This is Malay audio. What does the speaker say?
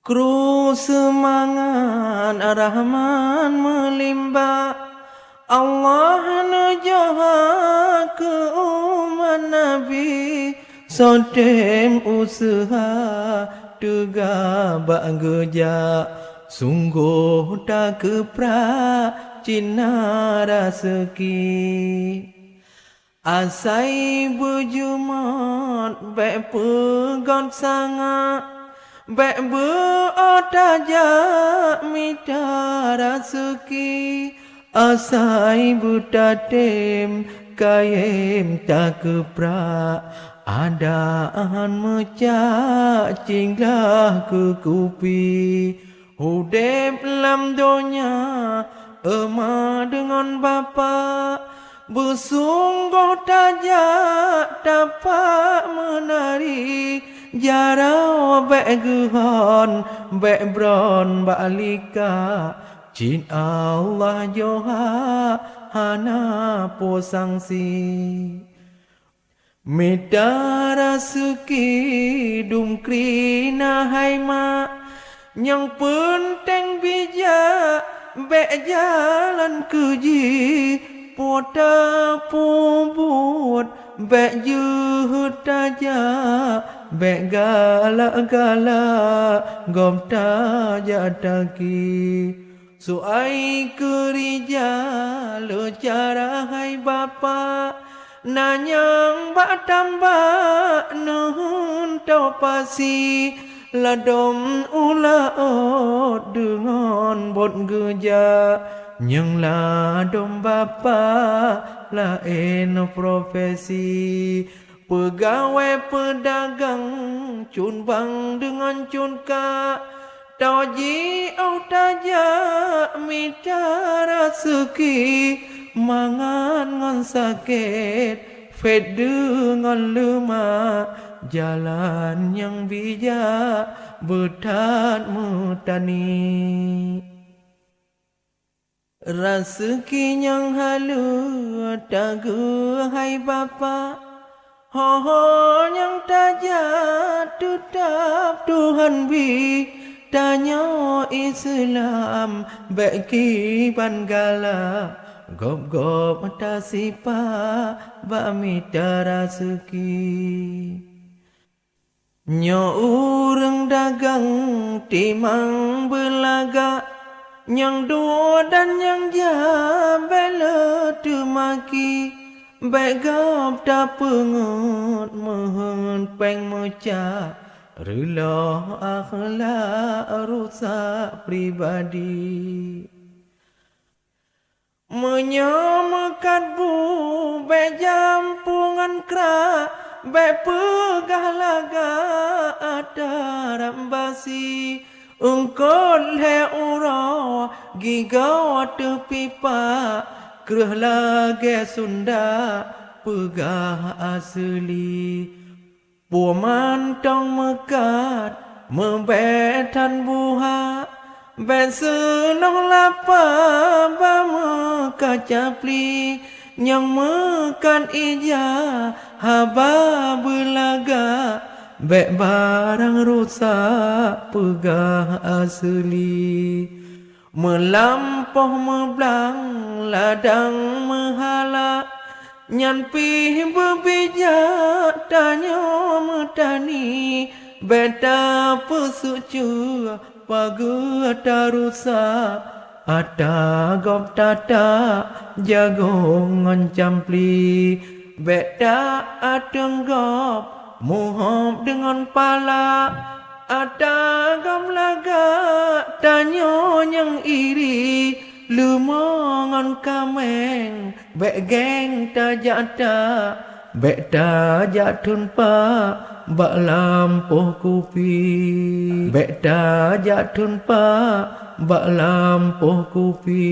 Kru semangat Ar-Rahman melimpah, Allah nujoha ke umat Nabi, sotem usaha tega bagja, sungguh tak kepra cina raseki. Asai berjumat baik pegot sangat, baik berotaja minta raseki. Asai butatem kayem tak kepra, adaan mecak cinglah ke kupi. Hudep lam donya ema dengan bapa, bersungguh tajak dapat menari. Jarau baik guhon baik bron balika, jin Allah joha hana posangsi. Meda raseki dumkrina haima, yang penting bijak baik jalan keji. Pota pubut baik juhud tajak, baik galak-galak gom tajak taki. Suai kerja lo cara hai bapa, nanyang bak tambah nuhun tau pasi. Ladom ulaot dengan bot geja, yang ladom bapa lain profesi. Pegawai pedagang cun bang dengan cun ka, tauji au tajak minta raseki. Mangan ngan sakit fet dengan lemah, jalan yang bijak betat mutani. Raseki yang halu tagu hai bapa, ho yang tajak tetap Tuhan bi. Tanya Islam baik kiban gala, gop-gop tasipa bamita raseki. Nyo urang dagang timang belaga, yang dua dan yang jabela temaki. Baik gap tak pengut mohon peng mecah, rela akhlak rusak pribadi. Menyamakan bu baik jampungan kera, baik pegah laga ada rambasi. Engkol he ura gigau tepipa, kerah lagi Sunda pegah asli. Puaman tong mekat membetan buha, ben senang lapa bama kacapli. Yang mekan ija haba belaga, baik barang rusak pegah asli. Melampau meblang ladang mehala, nyan pih berbijak tanya metani. Beta pesucu pagu tarusak, ada gop tata jagongan campli. Beta adeng gop muhab dengan pala, ada gam laga tanya yang iri. Lumangan kameng bek geng tajak tak, bek tajak tunpa bak lampuh kupi. Bek tajak tunpa bak lampuh kupi.